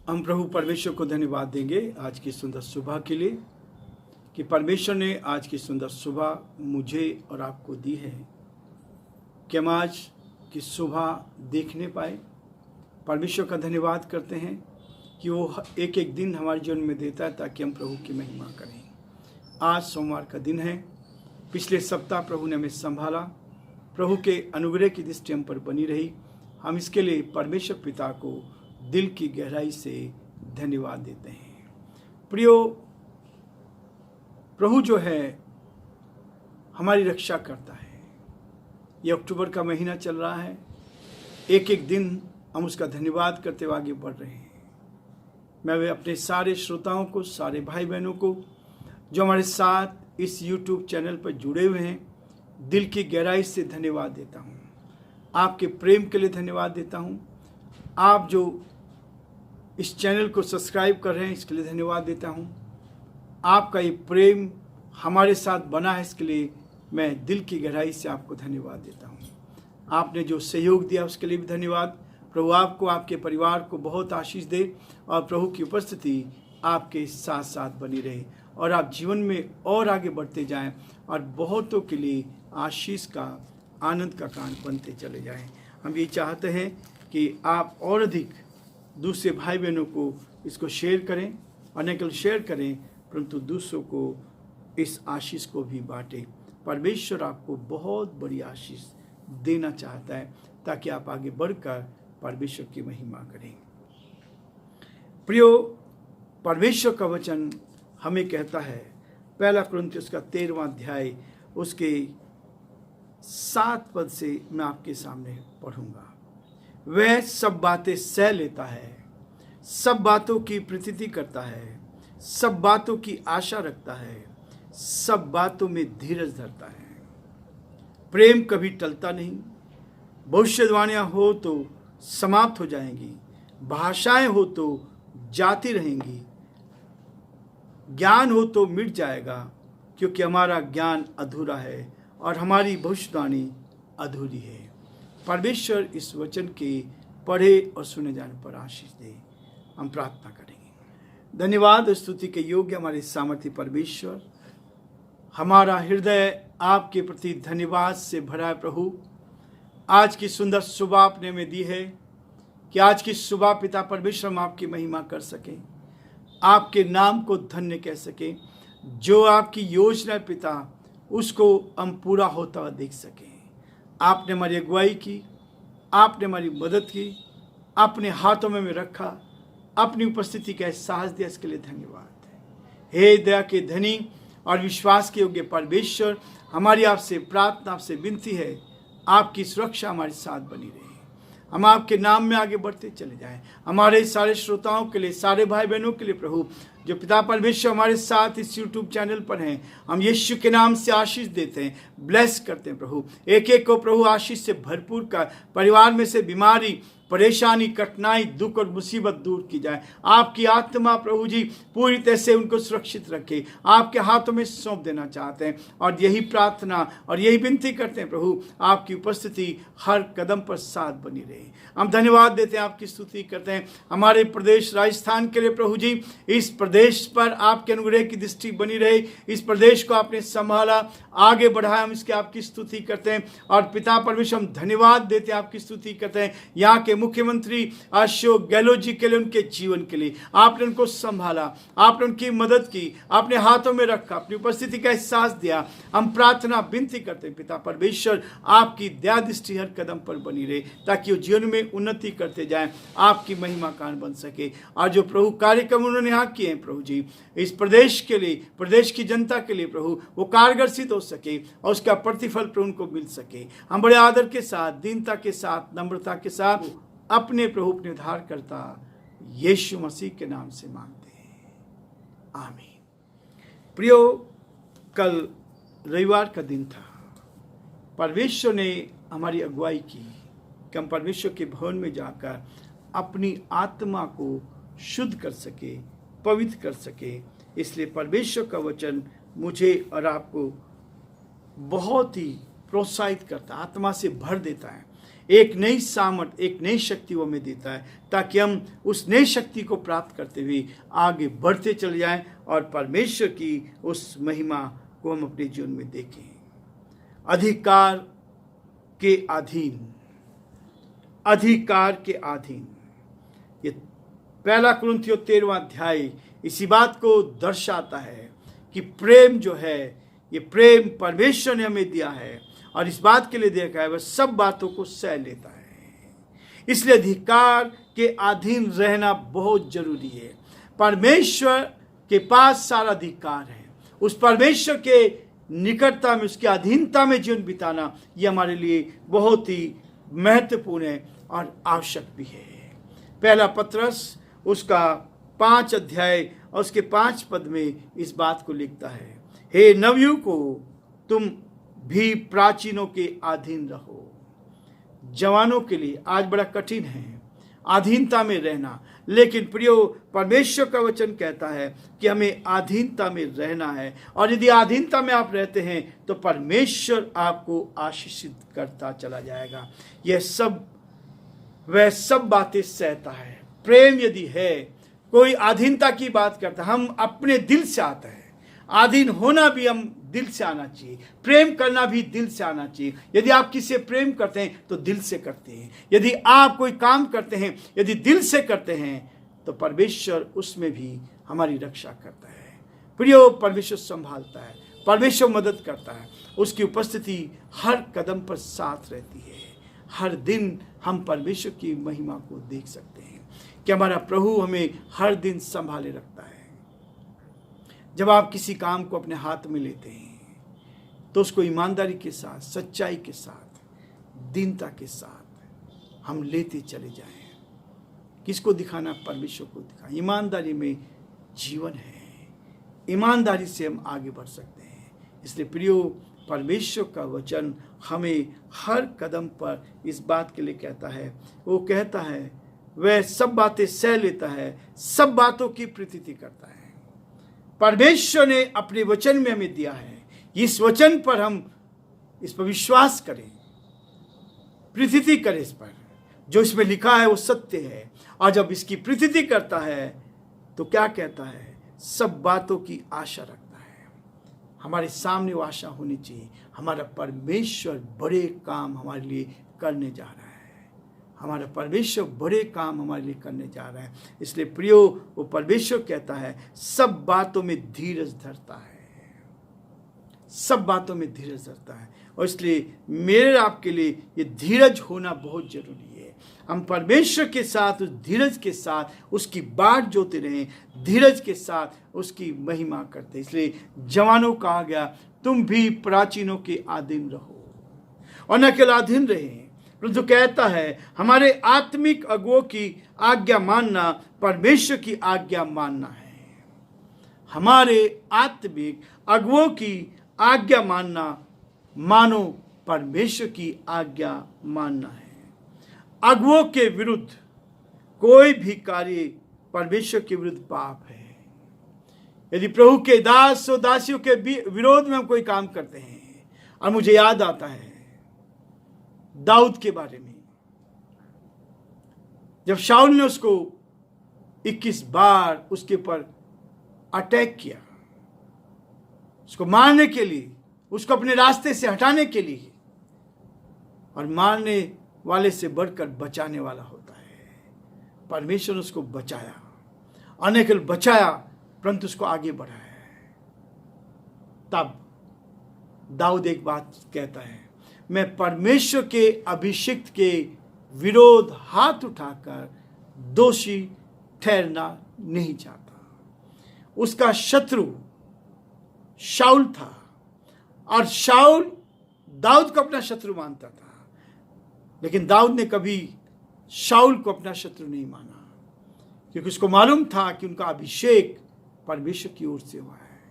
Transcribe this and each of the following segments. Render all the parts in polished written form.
हम प्रभु परमेश्वर को धन्यवाद देंगे आज की सुंदर सुबह के लिए कि परमेश्वर ने आज की सुंदर सुबह मुझे और आपको दी है कि हम आज की सुबह देखने पाए। परमेश्वर का धन्यवाद करते हैं कि वो एक एक दिन हमारे जीवन में देता है ताकि हम प्रभु की महिमा करें। आज सोमवार का दिन है। पिछले सप्ताह प्रभु ने हमें संभाला। प्रभु के अनुग्रह की दृष्टि हम पर बनी रही। हम इसके लिए परमेश्वर पिता को दिल की गहराई से धन्यवाद देते हैं। प्रियो, प्रभु जो है हमारी रक्षा करता है। ये अक्टूबर का महीना चल रहा है। एक एक दिन हम उसका धन्यवाद करते हुए आगे बढ़ रहे हैं। मैं अपने सारे श्रोताओं को, सारे भाई बहनों को जो हमारे साथ इस YouTube चैनल पर जुड़े हुए हैं, दिल की गहराई से धन्यवाद देता हूँ। आपके प्रेम के लिए धन्यवाद देता हूँ। आप जो इस चैनल को सब्सक्राइब कर रहे हैं इसके लिए धन्यवाद देता हूँ। आपका ये प्रेम हमारे साथ बना है, इसके लिए मैं दिल की गहराई से आपको धन्यवाद देता हूँ। आपने जो सहयोग दिया उसके लिए भी धन्यवाद। प्रभु आपको, आपके परिवार को बहुत आशीष दे और प्रभु की उपस्थिति आपके साथ साथ बनी रहे और आप जीवन में और आगे बढ़ते जाएं और बहुतों के लिए आशीष का, आनंद का कारण बनते चले जाएं। हम ये चाहते हैं कि आप और अधिक दूसरे भाई बहनों को इसको शेयर करें और न केवल शेयर करें परंतु दूसरों को इस आशीष को भी बांटें। परमेश्वर आपको बहुत बड़ी आशीष देना चाहता है ताकि आप आगे बढ़कर परमेश्वर की महिमा करें। प्रियो, परमेश्वर का वचन हमें कहता है, पहला कुरिन्थियों का 13वां अध्याय उसके 7 पद से मैं आपके सामने पढ़ूंगा। वह सब बातें सह लेता है, सब बातों की प्रतीति करता है, सब बातों की आशा रखता है, सब बातों में धीरज धरता है। प्रेम कभी टलता नहीं। भविष्यवाणियां हो तो समाप्त हो जाएंगी, भाषाएं हो तो जाती रहेंगी, ज्ञान हो तो मिट जाएगा, क्योंकि हमारा ज्ञान अधूरा है और हमारी भविष्यवाणी अधूरी है। परमेश्वर इस वचन के पढ़े और सुने जाने पर आशीष दे। हम प्रार्थना करेंगे। धन्यवाद और स्तुति के योग्य हमारे सामर्थ्य परमेश्वर, हमारा हृदय आपके प्रति धन्यवाद से भरा है। प्रभु, आज की सुंदर सुबह आपने में दी है कि आज की सुबह पिता परमेश्वर हम आपकी महिमा कर सकें, आपके नाम को धन्य कह सकें। जो आपकी योजना पिता उसको हम पूरा होता हुआ देख सकें। आपने हमारी अगुवाई की, आपने हमारी मदद की, अपने हाथों में रखा, अपनी उपस्थिति का एहसास दिया, इसके लिए धन्यवाद है। हे दया के धनी और विश्वास के योग्य परमेश्वर, हमारी आपसे प्रार्थना, आपसे विनती है, आपकी सुरक्षा हमारे साथ बनी रहे। हम आपके नाम में आगे बढ़ते चले जाएं। हमारे सारे श्रोताओं के लिए, सारे भाई बहनों के लिए प्रभु, जो पिता परमेश्वर हमारे साथ इस YouTube चैनल पर हैं, हम यीशु के नाम से आशीष देते हैं, ब्लेस करते हैं प्रभु। एक एक को प्रभु आशीष से भरपूर कर, परिवार में से बीमारी, परेशानी, कठिनाई, दुख और मुसीबत दूर की जाए। आपकी आत्मा प्रभु जी पूरी तरह से उनको सुरक्षित रखे, आपके हाथों में सौंप देना चाहते हैं और यही प्रार्थना और यही विनती करते हैं प्रभु, आपकी उपस्थिति हर कदम पर साथ बनी रहे। हम धन्यवाद देते हैं, आपकी स्तुति करते हैं हमारे प्रदेश राजस्थान के लिए प्रभु जी। इस प्रदेश पर आपके अनुग्रह की दृष्टि बनी रहे। इस प्रदेश को आपने संभाला, आगे बढ़ाया, हम इसके आपकी स्तुति करते हैं और पिता परमेश्वर हम धन्यवाद देते हैं, आपकी स्तुति करते हैं। यहाँ के मुख्यमंत्री अशोक गहलोत जी के लिए, उनके जीवन के लिए आपने उनको संभाला, आपने उनकी मदद की, आपने हाथों में रखा, अपनी उपस्थिति का एहसास दिया। हम प्रार्थना विनती करते हैं पिता परमेश्वर, आपकी दया दृष्टि हर कदम पर बनी रहे ताकि वो जीवन में उन्नति करते जाएं, आपकी महिमा कारण बन सके। और जो प्रभु कार्यक्रम उन्होंने यहाँ किए हैं प्रभु जी, इस प्रदेश के लिए, प्रदेश की जनता के लिए प्रभु, वो कारगर सिद्ध हो सके और उसका प्रतिफल प्रभु उनको मिल सके। हम बड़े आदर के साथ, दीनता के साथ, नम्रता के साथ अपने प्रभु, अपने उद्धारकर्ता यीशु मसीह के नाम से मांगते हैं, आमीन। प्रियो, कल रविवार का दिन था। परमेश्वर ने हमारी अगुवाई की कि हम परमेश्वर के भवन में जाकर अपनी आत्मा को शुद्ध कर सके, पवित्र कर सके। इसलिए परमेश्वर का वचन मुझे और आपको बहुत ही प्रोत्साहित करता, आत्मा से भर देता है। एक नई सामर्थ, एक नई शक्ति वो हमें देता है, ताकि हम उस नई शक्ति को प्राप्त करते हुए आगे बढ़ते चले जाएं और परमेश्वर की उस महिमा को हम अपने जीवन में देखें। अधिकार के अधीन, अधिकार के अधीन, ये पहला कुरिन्थियों 13वां अध्याय इसी बात को दर्शाता है कि प्रेम जो है, ये प्रेम परमेश्वर ने हमें दिया है और इस बात के लिए देखा है वह सब बातों को सह लेता है। इसलिए अधिकार के अधीन रहना बहुत जरूरी है। परमेश्वर के पास सारा अधिकार है, उस परमेश्वर के निकटता में, उसकी अधीनता में जीवन बिताना ये हमारे लिए बहुत ही महत्वपूर्ण है और आवश्यक भी है। पहला पत्रस उसका 5 अध्याय और उसके 5 पद में इस बात को लिखता है, हे नवयुवकों तुम भी प्राचीनों के अधीन रहो। जवानों के लिए आज बड़ा कठिन है अधीनता में रहना, लेकिन प्रियो परमेश्वर का वचन कहता है कि हमें अधीनता में रहना है, और यदि अधीनता में आप रहते हैं तो परमेश्वर आपको आशीषित करता चला जाएगा। वह सब बातें सहता है। प्रेम यदि है, कोई अधीनता की बात करता है, हम अपने दिल से आता है। अधीन होना भी हम दिल से आना चाहिए, प्रेम करना भी दिल से आना चाहिए। यदि आप किसी से प्रेम करते हैं तो दिल से करते हैं। यदि आप कोई काम करते हैं, यदि दिल से करते हैं, तो परमेश्वर उसमें भी हमारी रक्षा करता है। प्रियो, परमेश्वर संभालता है, परमेश्वर मदद करता है, उसकी उपस्थिति हर कदम पर साथ रहती है। हर दिन हम परमेश्वर की महिमा को देख सकते हैं कि हमारा प्रभु हमें हर दिन संभाले रखता है। जब आप किसी काम को अपने हाथ में लेते हैं तो उसको ईमानदारी के साथ, सच्चाई के साथ, दीनता के साथ हम लेते चले जाएं। किसको दिखाना? परमेश्वर को दिखाएं। ईमानदारी में जीवन है, ईमानदारी से हम आगे बढ़ सकते हैं। इसलिए प्रियो, परमेश्वर का वचन हमें हर कदम पर इस बात के लिए कहता है, वो कहता है वह सब बातें सह लेता है, सब बातों की प्रतीति करता है। परमेश्वर ने अपने वचन में हमें दिया है, इस वचन पर हम इस पर विश्वास करें, प्रतीति करें इस पर। जो इसमें लिखा है वो सत्य है, और जब इसकी प्रतीति करता है तो क्या कहता है? सब बातों की आशा रखता है। हमारे सामने वो आशा होनी चाहिए, हमारा परमेश्वर बड़े काम हमारे लिए करने जा रहा है। हमारा परमेश्वर बड़े काम हमारे लिए करने जा रहा है। इसलिए प्रियो, वो परमेश्वर कहता है सब बातों में धीरज धरता है, सब बातों में धीरज धरता है। और इसलिए मेरे आपके लिए ये धीरज होना बहुत जरूरी है। हम परमेश्वर के साथ, उस धीरज के साथ उसकी बाट जोते रहें, धीरज के साथ उसकी महिमा करते। इसलिए जवानों कहा गया, तुम भी प्राचीनों के अधीन रहो, और न केवल अधीन रहें, परंतु कहता है हमारे आत्मिक अगुओं की आज्ञा मानना परमेश्वर की आज्ञा मानना है। हमारे आत्मिक अगुओं की आज्ञा मानना मानो परमेश्वर की आज्ञा मानना है। अगुओं के विरुद्ध कोई भी कार्य परमेश्वर के विरुद्ध पाप है। यदि प्रभु के दास और दासियों के विरोध में हम कोई काम करते हैं, और मुझे याद आता है दाऊद के बारे में, जब शाऊल ने उसको 21 बार उसके ऊपर अटैक किया, उसको मारने के लिए, उसको अपने रास्ते से हटाने के लिए, और मारने वाले से बढ़कर बचाने वाला होता है। परमेश्वर ने उसको बचाया, और न केवल बचाया परंतु उसको आगे बढ़ाया। तब दाऊद एक बात कहता है, मैं परमेश्वर के अभिषिक्त के विरोध हाथ उठाकर दोषी ठहरना नहीं चाहता। उसका शत्रु शाऊल था, और शाऊल दाऊद को अपना शत्रु मानता था, लेकिन दाऊद ने कभी शाऊल को अपना शत्रु नहीं माना, क्योंकि उसको मालूम था कि उनका अभिषेक परमेश्वर की ओर से हुआ है।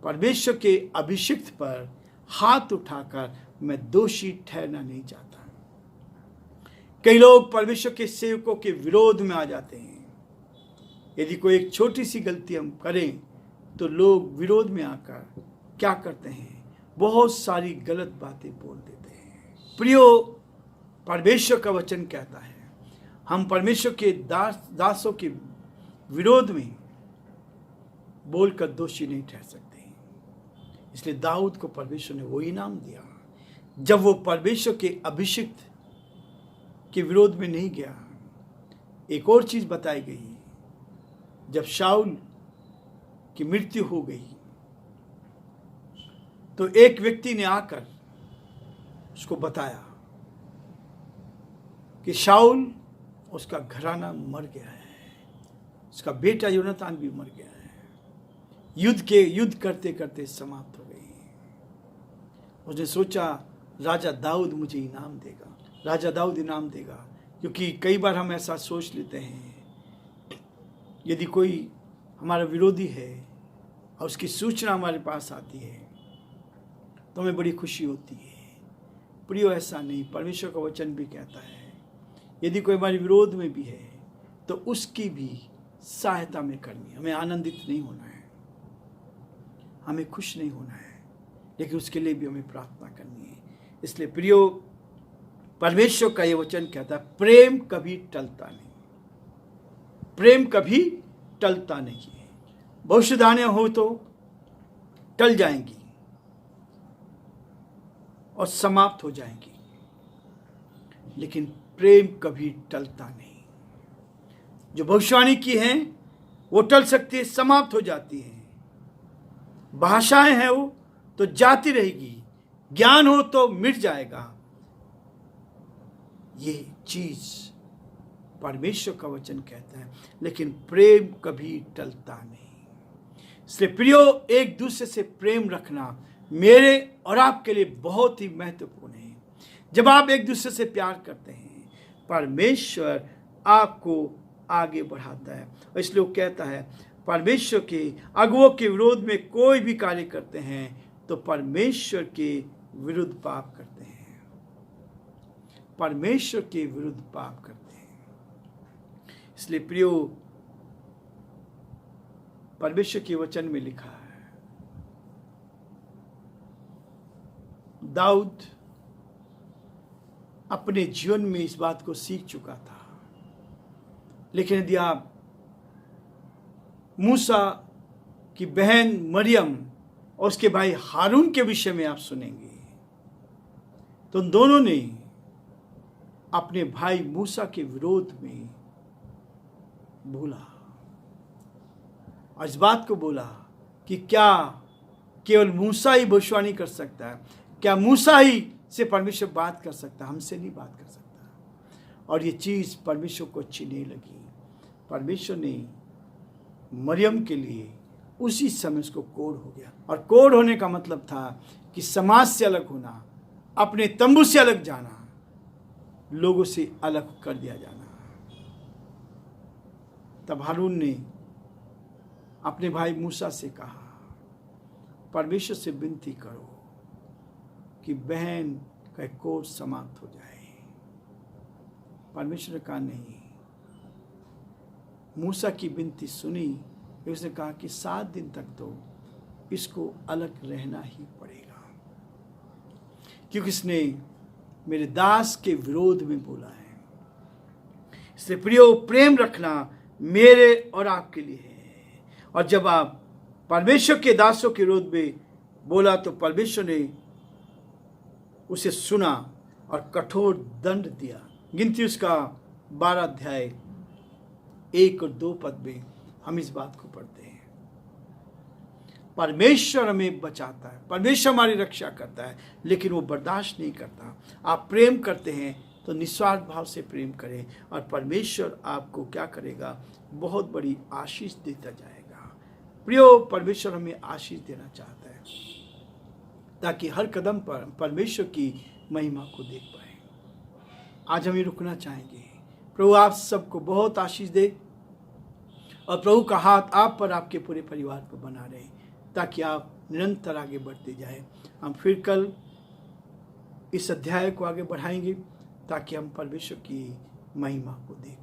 परमेश्वर के अभिषिक्त पर हाथ उठाकर मैं दोषी ठहरना नहीं चाहता। कई लोग परमेश्वर के सेवकों के विरोध में आ जाते हैं। यदि कोई एक छोटी सी गलती हम करें तो लोग विरोध में आकर क्या करते हैं? बहुत सारी गलत बातें बोल देते हैं। प्रियो, परमेश्वर का वचन कहता है हम परमेश्वर के दासों के विरोध में बोलकर दोषी नहीं ठहर सकते। इसलिए दाऊद को परमेश्वर ने वो इनाम दिया जब वो परमेश्वर के अभिषिक्त के विरोध में नहीं गया। एक और चीज बताई गई, जब शाऊल की मृत्यु हो गई तो एक व्यक्ति ने आकर उसको बताया कि शाऊल उसका घराना मर गया है, उसका बेटा योनातान भी मर गया है, युद्ध करते करते समाप्त हो गई। उसने सोचा राजा दाऊद मुझे इनाम देगा, राजा दाऊद इनाम देगा। क्योंकि कई बार हम ऐसा सोच लेते हैं यदि कोई हमारा विरोधी है और उसकी सूचना हमारे पास आती है तो हमें बड़ी खुशी होती है। प्रियो, ऐसा नहीं। परमेश्वर का वचन भी कहता है यदि कोई हमारे विरोध में भी है तो उसकी भी सहायता में करनी है। हमें आनंदित नहीं होना है, हमें खुश नहीं होना है, लेकिन उसके लिए भी हमें प्रार्थना करनी है। इसलिए प्रियो, परमेश्वर का ये वचन कहता है प्रेम कभी टलता नहीं, प्रेम कभी टलता नहीं है। भविष्यवाणियां हो तो टल जाएंगी और समाप्त हो जाएंगी, लेकिन प्रेम कभी टलता नहीं। जो भविष्यवाणी की हैं वो टल सकती है, समाप्त हो जाती है। भाषाएं हैं वो तो जाती रहेगी, ज्ञान हो तो मिट जाएगा। ये चीज परमेश्वर का वचन कहता है, लेकिन प्रेम कभी टलता नहीं। इसलिए प्रियो, एक दूसरे से प्रेम रखना मेरे और आपके लिए बहुत ही महत्वपूर्ण है। जब आप एक दूसरे से प्यार करते हैं परमेश्वर आपको आगे बढ़ाता है। और इसलिए वो कहता है परमेश्वर के अगुओं के विरोध में कोई भी कार्य करते हैं तो परमेश्वर के विरुद्ध पाप करते हैं, परमेश्वर के विरुद्ध पाप करते हैं। इसलिए प्रियो, परमेश्वर के वचन में लिखा है दाऊद अपने जीवन में इस बात को सीख चुका था। लेकिन यदि आप मूसा की बहन मरियम और उसके भाई हारून के विषय में आप सुनेंगे तो दोनों ने अपने भाई मूसा के विरोध में बोला और इस बात को बोला कि क्या केवल मूसा ही भविष्यवाणी कर सकता है, क्या मूसा ही से परमेश्वर बात कर सकता, हमसे नहीं बात कर सकता। और ये चीज़ परमेश्वर को अच्छी नहीं लगी। परमेश्वर ने मरियम के लिए उसी समय उसको कोढ़ हो गया, और कोढ़ होने का मतलब था कि समाज से अलग होना, अपने तंबू से अलग जाना, लोगों से अलग कर दिया जाना। तब हारून ने अपने भाई मूसा से कहा, परमेश्वर से विनती करो कि बहन का कोढ़ समाप्त हो जाए। परमेश्वर ने कहा नहीं। मूसा की विनती सुनी, उसने कहा कि 7 दिन तक तो इसको अलग रहना ही पड़ेगा, क्योंकि इसने मेरे दास के विरोध में बोला है। इसलिए प्रियो, प्रेम रखना मेरे और आपके लिए है। और जब आप परमेश्वर के दासों के विरोध में बोला तो परमेश्वर ने उसे सुना और कठोर दंड दिया। गिनती उसका 12 अध्याय 1 और 2 पद में हम इस बात को पढ़ते हैं। परमेश्वर हमें बचाता है, परमेश्वर हमारी रक्षा करता है, लेकिन वो बर्दाश्त नहीं करता। आप प्रेम करते हैं तो निस्वार्थ भाव से प्रेम करें और परमेश्वर आपको क्या करेगा, बहुत बड़ी आशीष देता जाएगा। प्रियो, परमेश्वर हमें आशीष देना चाहता है ताकि हर कदम पर परमेश्वर की महिमा को देख पाए। आज हम ये रुकना चाहेंगे। प्रभु आप सबको बहुत आशीष दे और प्रभु का हाथ आप पर, आपके पूरे परिवार पर बना रहे, ताकि आप निरंतर आगे बढ़ते जाएं। हम फिर कल इस अध्याय को आगे बढ़ाएंगे ताकि हम परमेश्वर की महिमा को देख